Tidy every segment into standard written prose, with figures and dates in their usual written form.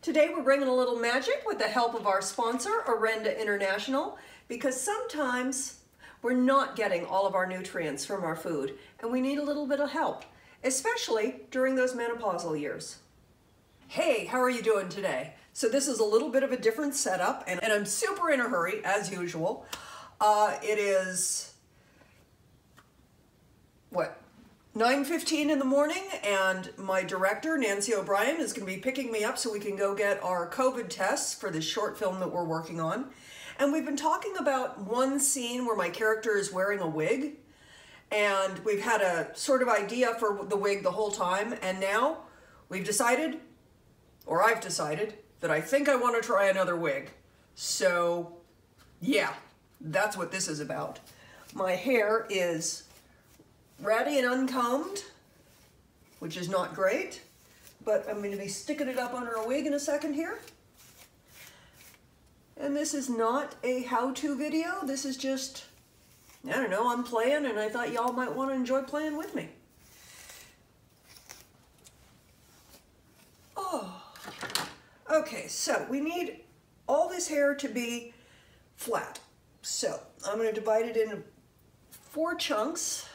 Today we're bringing a little magic with the help of our sponsor, Orenda International, because sometimes we're not getting all of our nutrients from our food and we need a little bit of help, especially during those menopausal years. Hey, how are you doing today? So this is a little bit of a different setup and I'm super in a hurry as usual. It is, 9:15 in the morning, and my director, Nancy O'Brien, is going to be picking me up so we can go get our COVID tests for this short film that we're working on. And we've been talking about one scene where my character is wearing a wig, and we've had a sort of idea for the wig the whole time, and now we've decided, or I've decided, that I think I want to try another wig. So, yeah, that's what this is about. My hair is ratty and uncombed, which is not great, but I'm going to be sticking it up under a wig in a second here. And this is not a how-to video. This is just, I don't know, I'm playing and I thought y'all might want to enjoy playing with me. Oh, okay, so we need all this hair to be flat. So I'm going to divide it into 4 chunks.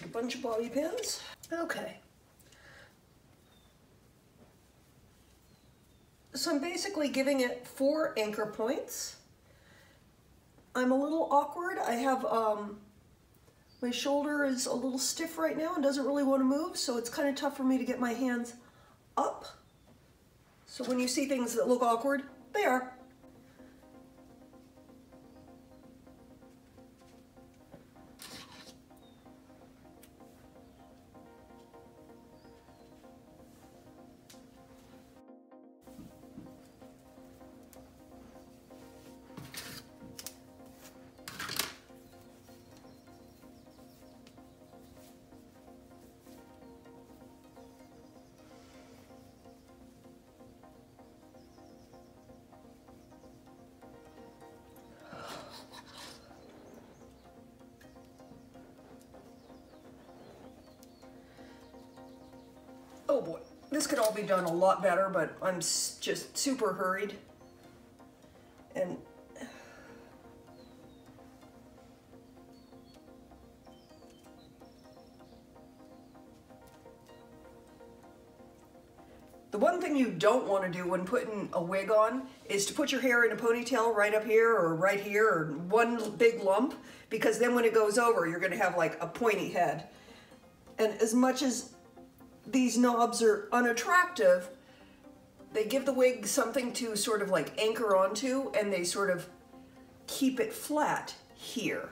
A bunch of bobby pins. Okay. So I'm basically giving it 4 anchor points. I'm a little awkward. I have, my shoulder is a little stiff right now and doesn't really want to move, so it's kind of tough for me to get my hands up. So when you see things that look awkward, they are. Oh boy, this could all be done a lot better, but I'm just super hurried. And the one thing you don't want to do when putting a wig on is to put your hair in a ponytail right up here or right here or one big lump, because then when it goes over, you're going to have like a pointy head. And as much as these knobs are unattractive, they give the wig something to sort of like anchor onto, and they sort of keep it flat here.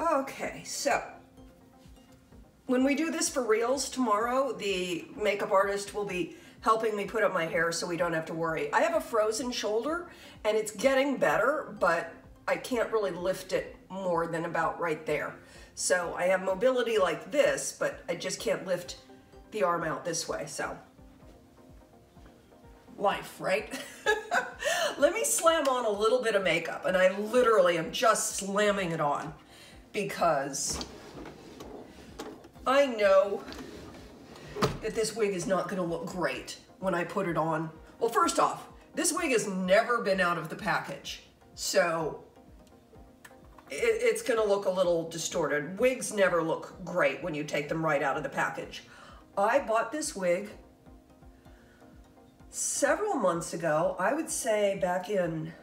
Okay, so when we do this for reals tomorrow, the makeup artist will be helping me put up my hair so we don't have to worry. I have a frozen shoulder and it's getting better, but I can't really lift it more than about right there. So I have mobility like this, but I just can't lift the arm out this way, so. Life, right? Let me slam on a little bit of makeup, and I literally am just slamming it on, because I know that this wig is not going to look great when I put it on. Well, first off, this wig has never been out of the package, so it's going to look a little distorted. Wigs never look great when you take them right out of the package. I bought this wig several months ago, I would say back in,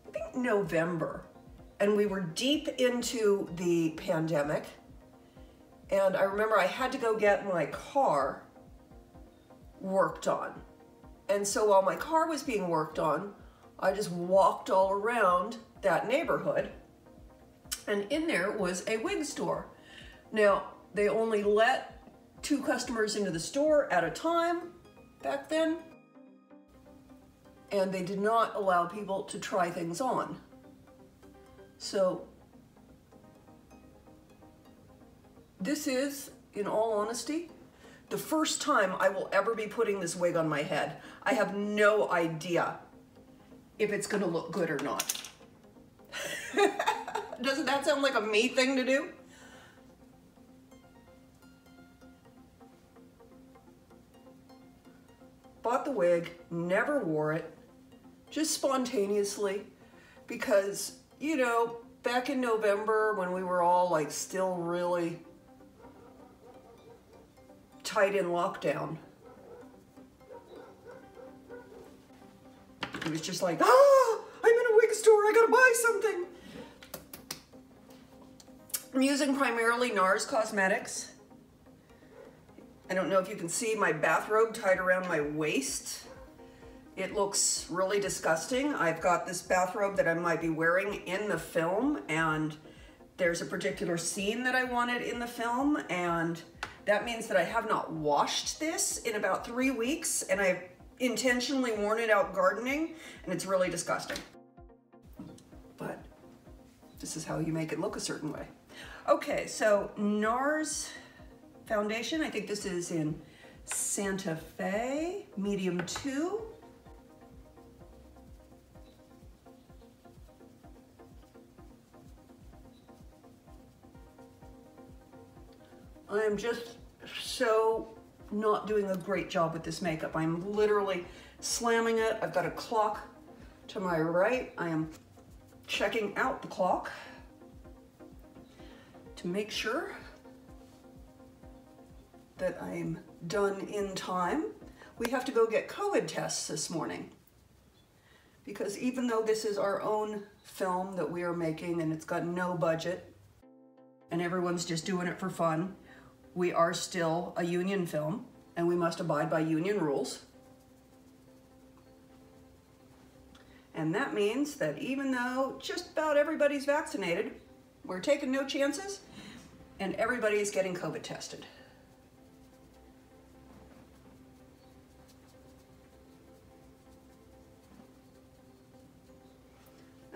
I think, November. And we were deep into the pandemic, and I remember I had to go get my car worked on. And so while my car was being worked on, I just walked all around that neighborhood, and in there was a wig store. Now, they only let 2 customers into the store at a time back then, and they did not allow people to try things on. So this is, in all honesty, the first time I will ever be putting this wig on my head. I have no idea if it's gonna look good or not. Doesn't that sound like a me thing to do? Bought the wig, never wore it, just spontaneously, because, you know, back in November when we were all like still really tight in lockdown, it was just like, ah, I'm in a wig store, I gotta buy something. I'm using primarily NARS Cosmetics. I don't know if you can see my bathrobe tied around my waist. It looks really disgusting. I've got this bathrobe that I might be wearing in the film, and there's a particular scene that I wanted in the film, and that means that I have not washed this in about 3 weeks, and I've intentionally worn it out gardening, and it's really disgusting. But this is how you make it look a certain way. Okay, so NARS foundation, I think this is in Santa Fe, medium 2. I am just so not doing a great job with this makeup. I'm literally slamming it. I've got a clock to my right. I am checking out the clock to make sure that I'm done in time. We have to go get COVID tests this morning, because even though this is our own film that we are making and it's got no budget and everyone's just doing it for fun, we are still a union film and we must abide by union rules. And that means that even though just about everybody's vaccinated, we're taking no chances and everybody's getting COVID tested.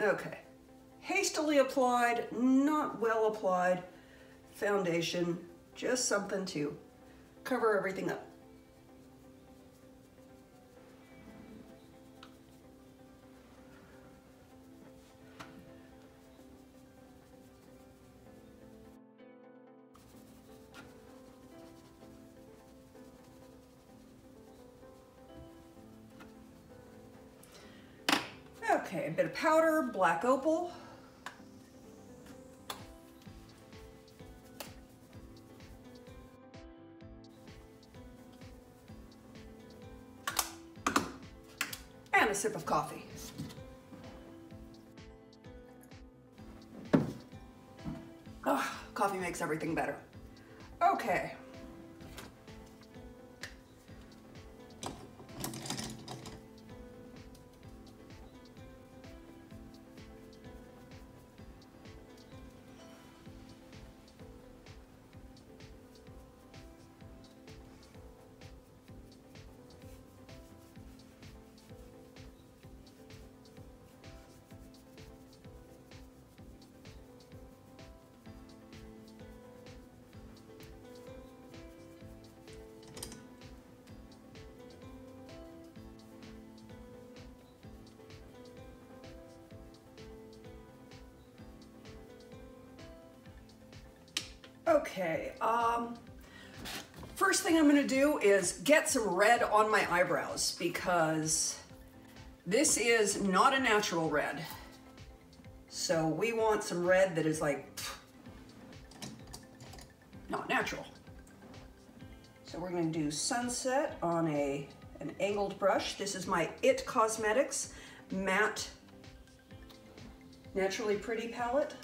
Okay, hastily applied, not well applied foundation, just something to cover everything up. Okay, a bit of powder, black opal. And a sip of coffee. Oh, coffee makes everything better. Okay. Okay, first thing I'm gonna do is get some red on my eyebrows, because this is not a natural red. So we want some red that is like, not natural. So we're gonna do Sunset on an angled brush. This is my It Cosmetics Matte Naturally Pretty palette.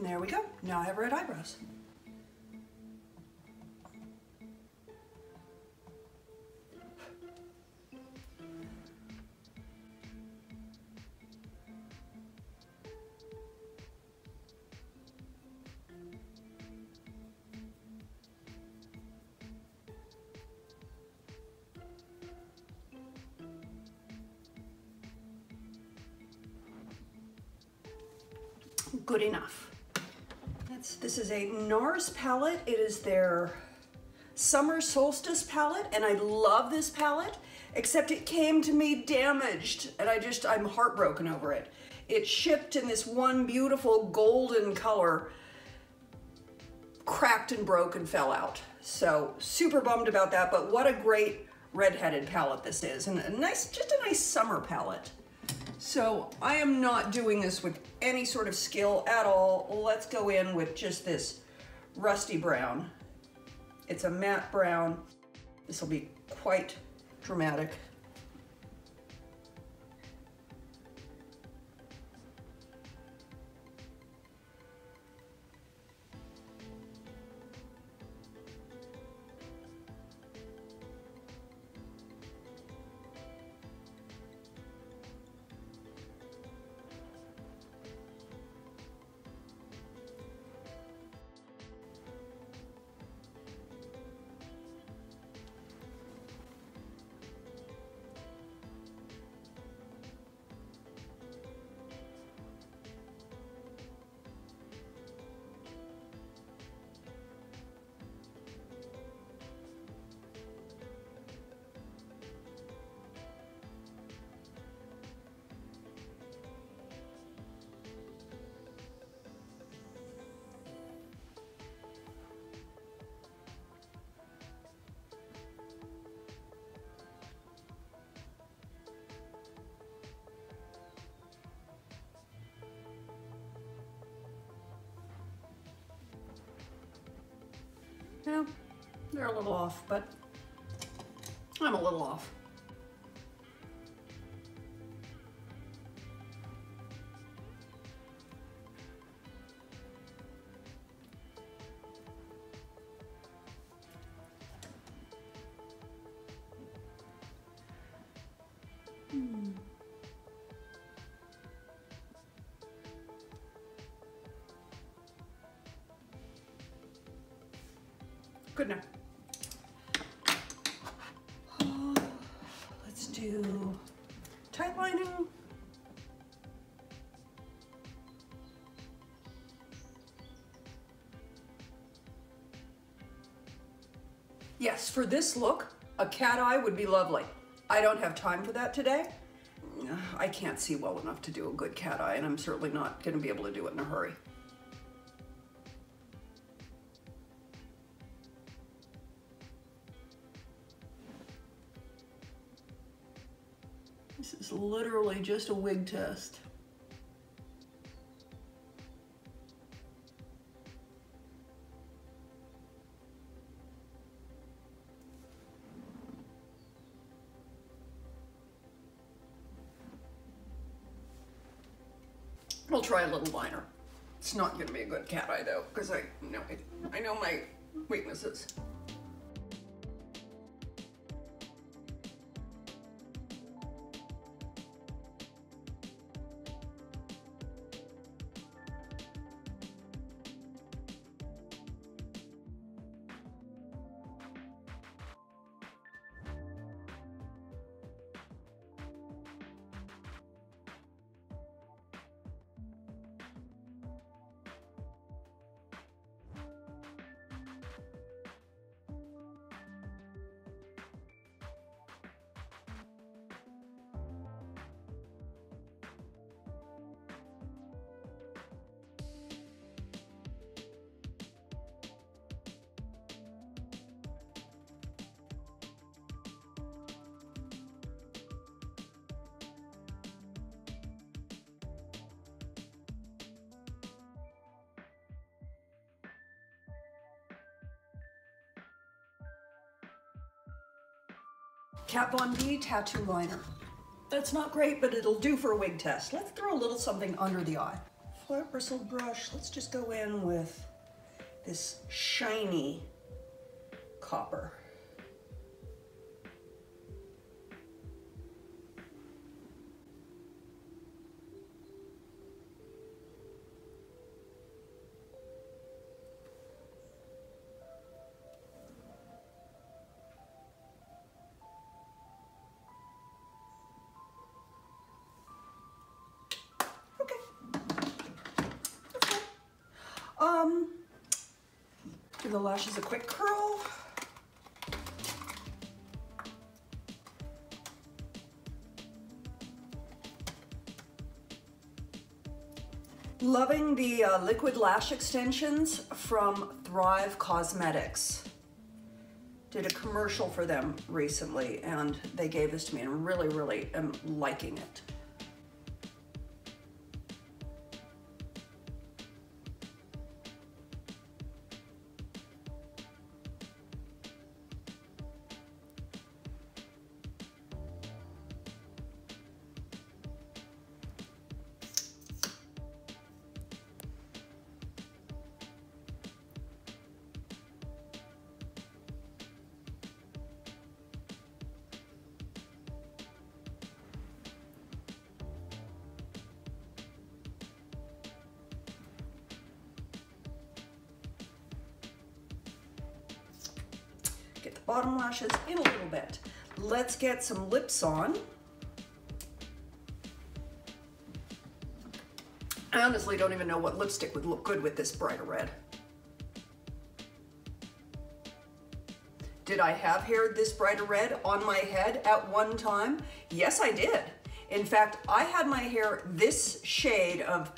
And there we go. Now I have red eyebrows. Good enough. This is a NARS palette. It is their Summer Solstice palette, and I love this palette, except it came to me damaged, and I'm heartbroken over it. It shipped in this one beautiful golden color, cracked and broke and fell out. So super bummed about that, but what a great redheaded palette this is, and just a nice summer palette. So I am not doing this with any sort of skill at all. Let's go in with just this rusty brown. It's a matte brown. This will be quite dramatic. Yeah, they're a little off, but I'm a little off. Good enough. Let's do tight lining. Yes, for this look, a cat eye would be lovely. I don't have time for that today. I can't see well enough to do a good cat eye, and I'm certainly not going to be able to do it in a hurry. This is literally just a wig test. We'll try a little liner. It's not going to be a good cat eye though, because I know my weaknesses. Kat Von D tattoo liner. That's not great, but it'll do for a wig test. Let's throw a little something under the eye. flat bristled brush, let's just go in with this shiny copper. Give the lashes a quick curl. Loving the liquid lash extensions from Thrive Cosmetics. Did a commercial for them recently and they gave this to me and really am liking it. Get the bottom lashes in a little bit. Let's get some lips on. I honestly don't even know what lipstick would look good with this brighter red. Did I have hair this brighter red on my head at one time? Yes, I did. In fact, I had my hair this shade of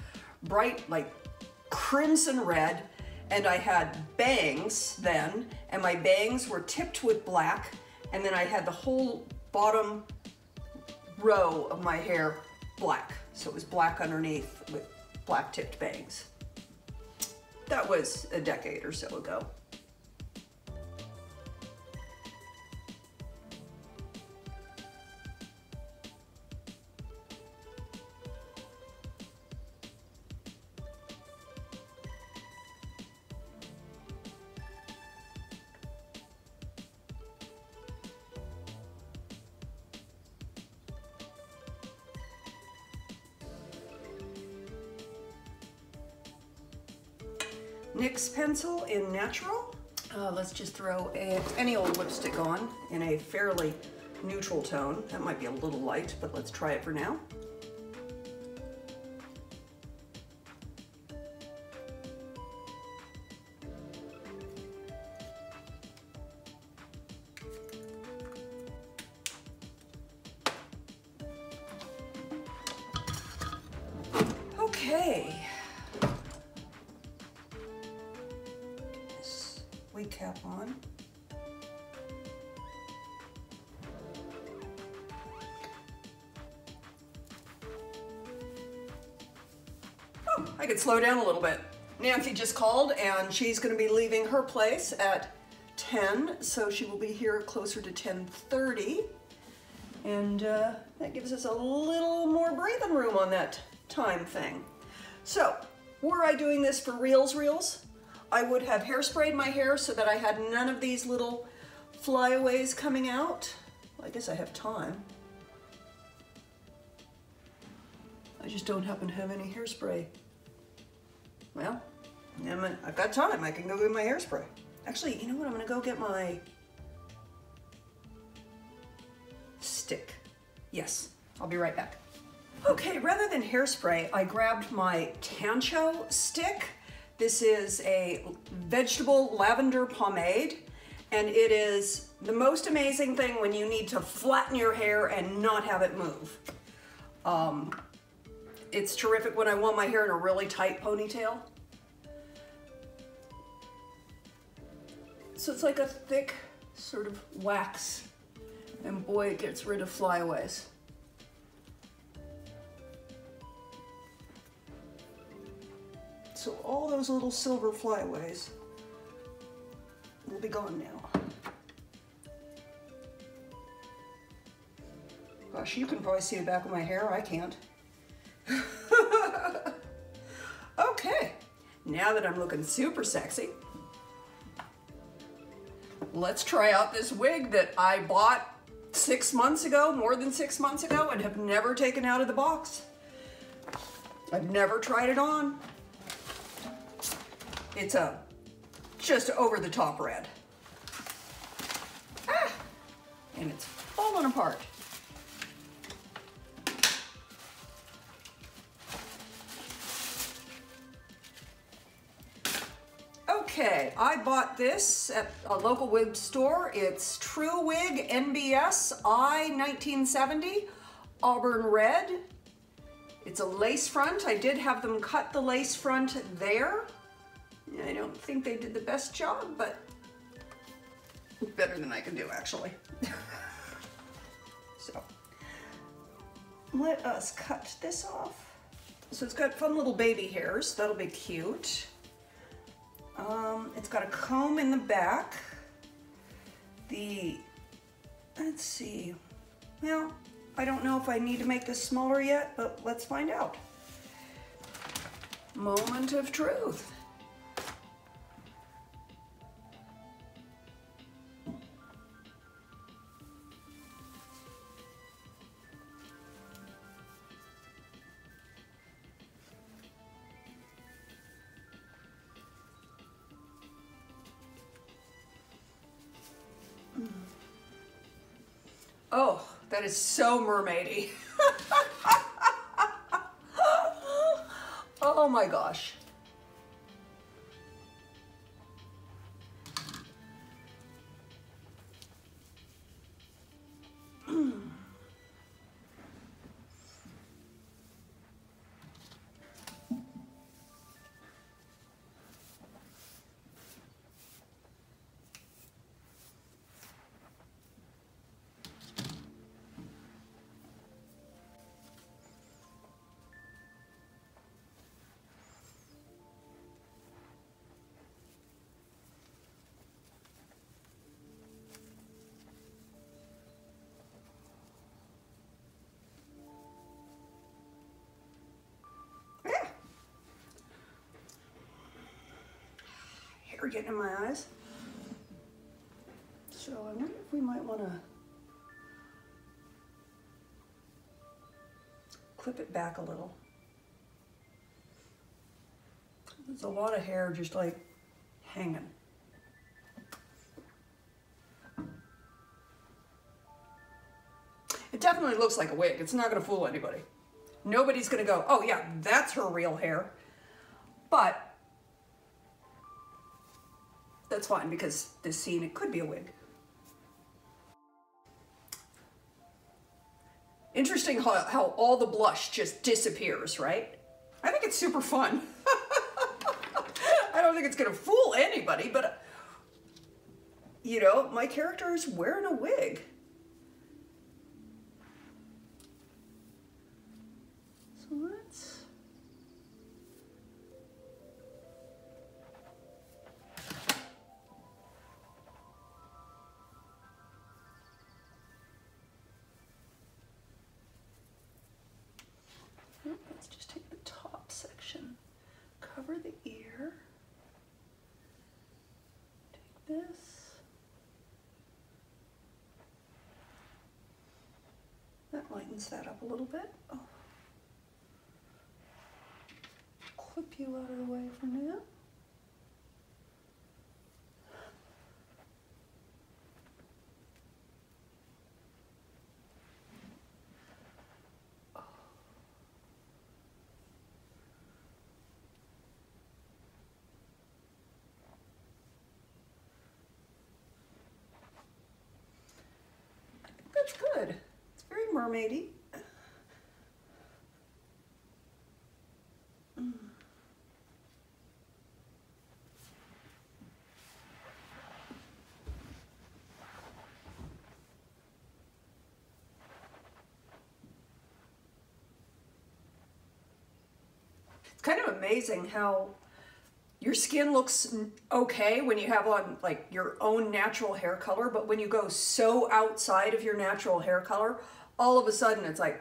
bright, like crimson red, and I had bangs then, and my bangs were tipped with black, and then I had the whole bottom row of my hair black. So it was black underneath with black tipped bangs. That was a decade or so ago. NYX pencil in Natural. Let's just throw any old lipstick on in a fairly neutral tone. That might be a little light, but let's try it for now. Okay. Wig cap on. Oh, I could slow down a little bit. Nancy just called and she's going to be leaving her place at 10, so she will be here closer to 10:30, and that gives us a little more breathing room on that time thing. So, were I doing this for reels, I would have hairsprayed my hair so that I had none of these little flyaways coming out. Well, I guess I have time. I just don't happen to have any hairspray. Well, I've got time. I can go get my hairspray. Actually, you know what? I'm gonna go get my stick. Yes, I'll be right back. Okay, rather than hairspray, I grabbed my Tancho stick. This is a vegetable lavender pomade, and it is the most amazing thing when you need to flatten your hair and not have it move. It's terrific when I want my hair in a really tight ponytail. So it's like a thick sort of wax, and boy, it gets rid of flyaways. So all those little silver flyaways will be gone now. Gosh, you can probably see the back of my hair. I can't. Now that I'm looking super sexy, let's try out this wig that I bought 6 months ago, more than 6 months ago, and have never taken out of the box. I've never tried it on. It's a just over the top red. Ah, and it's falling apart. Okay, I bought this at a local wig store. It's True Wig NBS I1970 Auburn Red. It's a lace front. I did have them cut the lace front there. I don't think they did the best job, but better than I can do, actually. So, let us cut this off. So it's got fun little baby hairs. That'll be cute. It's got a comb in the back. Let's see. Well, I don't know if I need to make this smaller yet, but let's find out. Moment of truth. Oh, that is so mermaidy. Oh my gosh. Getting in my eyes. So I wonder if we might want to clip it back a little. There's a lot of hair just like hanging. It definitely looks like a wig. It's not going to fool anybody. Nobody's going to go, oh yeah, that's her real hair. But that's fine, because this scene, it could be a wig. Interesting how all the blush just disappears, right? I think it's super fun. I don't think it's gonna fool anybody, but you know, my character is wearing a wig. So let's... Let's just take the top section, cover the ear, take this, that lightens that up a little bit. Oh. Clip you out of the way for now. That's good. It's very mermaidy. It's kind of amazing how your skin looks okay when you have on like your own natural hair color, but when you go so outside of your natural hair color, all of a sudden it's like,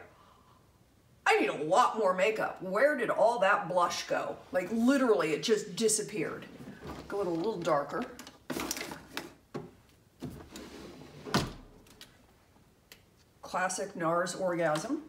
I need a lot more makeup. Where did all that blush go? Like literally it just disappeared. Go a little darker. Classic NARS Orgasm.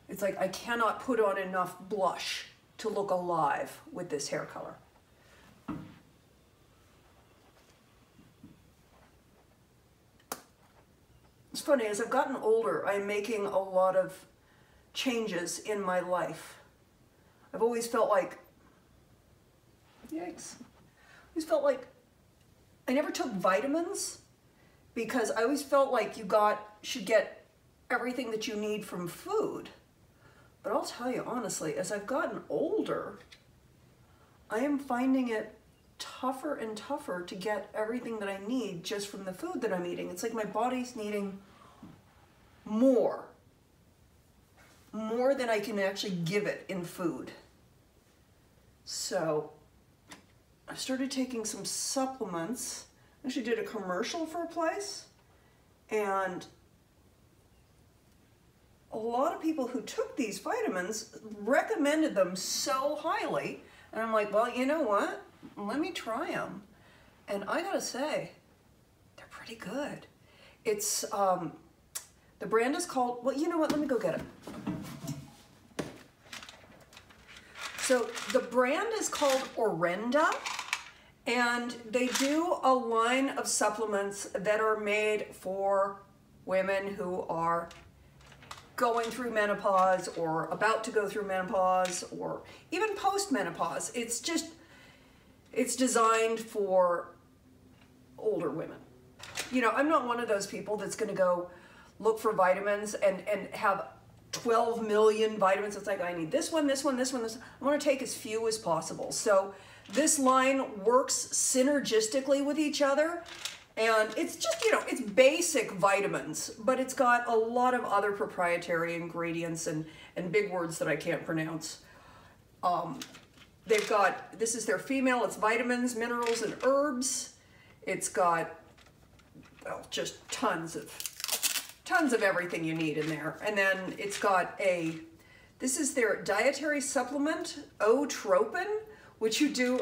It's like I cannot put on enough blush to look alive with this hair color. It's funny, as I've gotten older, I'm making a lot of changes in my life. I've always felt like, yikes, I always felt like I never took vitamins because I always felt like you should get everything that you need from food. But I'll tell you honestly, as I've gotten older, I am finding it tougher and tougher to get everything that I need just from the food that I'm eating. It's like my body's needing more than I can actually give it in food. So I started taking some supplements. I actually did a commercial for a place, and a lot of people who took these vitamins recommended them so highly, and I'm like, well, you know what? Let me try them. And I gotta say, they're pretty good. It's, the brand is called, well, you know what? Let me go get it. So the brand is called Orenda, and they do a line of supplements that are made for women who are going through menopause or about to go through menopause or even post-menopause. It's designed for older women. You know, I'm not one of those people that's gonna go look for vitamins and have 12 million vitamins. It's like, I need this one, this one, this one, this one. I wanna take as few as possible. So this line works synergistically with each other. And it's just, you know, it's basic vitamins, but it's got a lot of other proprietary ingredients and big words that I can't pronounce. They've got, this is their female, it's vitamins, minerals, and herbs. It's got, well, just tons of everything you need in there. And then it's got this is their dietary supplement, O-tropin, which you do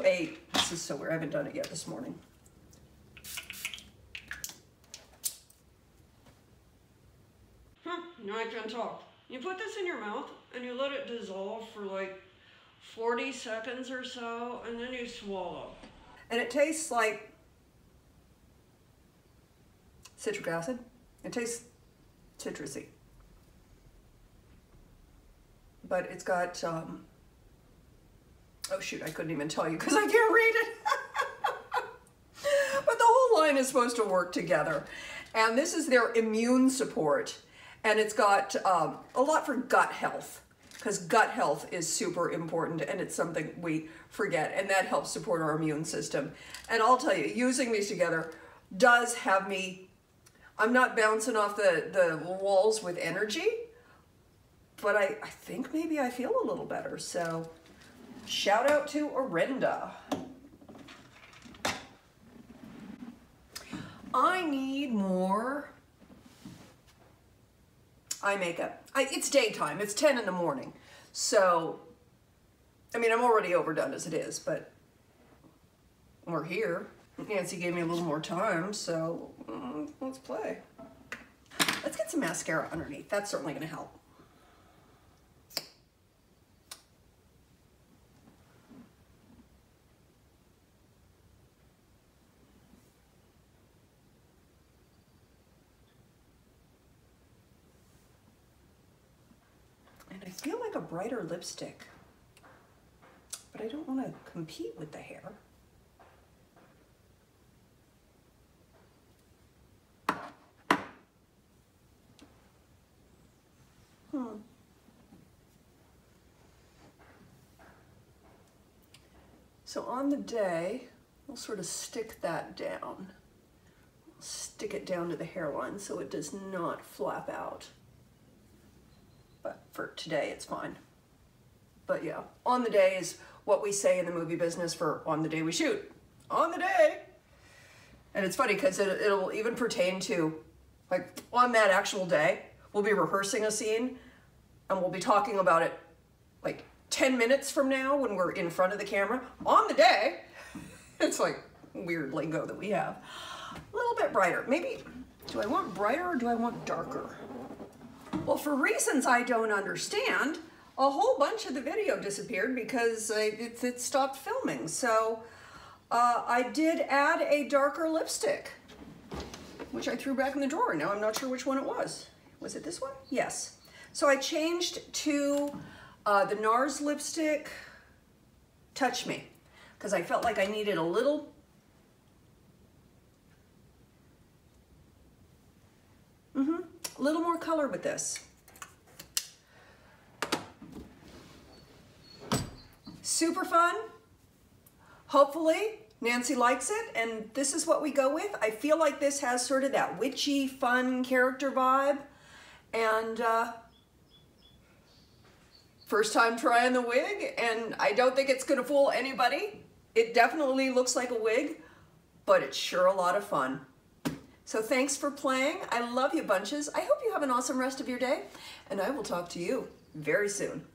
this is so weird, I haven't done it yet this morning. Now I can talk. You put this in your mouth and you let it dissolve for like 40 seconds or so, and then you swallow. And it tastes like citric acid. It tastes citrusy. But it's got, oh shoot, I couldn't even tell you because I can't read it. But the whole line is supposed to work together. And this is their immune support. And it's got a lot for gut health, because gut health is super important and it's something we forget, and that helps support our immune system. And I'll tell you, using these together does have me, I'm not bouncing off the walls with energy, but I think maybe I feel a little better. So shout out to Orenda. I need more eye makeup. It's daytime, it's 10 in the morning. So, I mean, I'm already overdone as it is, but we're here. Nancy gave me a little more time, so let's play. Let's get some mascara underneath. That's certainly gonna help. I feel like a brighter lipstick, but I don't want to compete with the hair. So on the day, we'll sort of stick that down. stick it down to the hairline so it does not flap out. But for today, it's fine. But yeah, on the day is what we say in the movie business for on the day we shoot. On the day. And it's funny because it'll even pertain to, like, on that actual day, we'll be rehearsing a scene and we'll be talking about it like 10 minutes from now when we're in front of the camera. On the day, it's like weird lingo that we have. A little bit brighter. Maybe, do I want brighter or do I want darker? Well, for reasons I don't understand, a whole bunch of the video disappeared because it stopped filming. So I did add a darker lipstick, which I threw back in the drawer. Now I'm not sure which one it was. Was it this one? Yes. So I changed to the NARS lipstick, Touch Me, because I felt like I needed a little more color with this. Super fun. Hopefully Nancy likes it, and this is what we go with. I feel like this has sort of that witchy, fun character vibe, and first time trying the wig, and I don't think it's gonna fool anybody. It definitely looks like a wig, but it's sure a lot of fun. So thanks for playing. I love you bunches. I hope you have an awesome rest of your day, and I will talk to you very soon.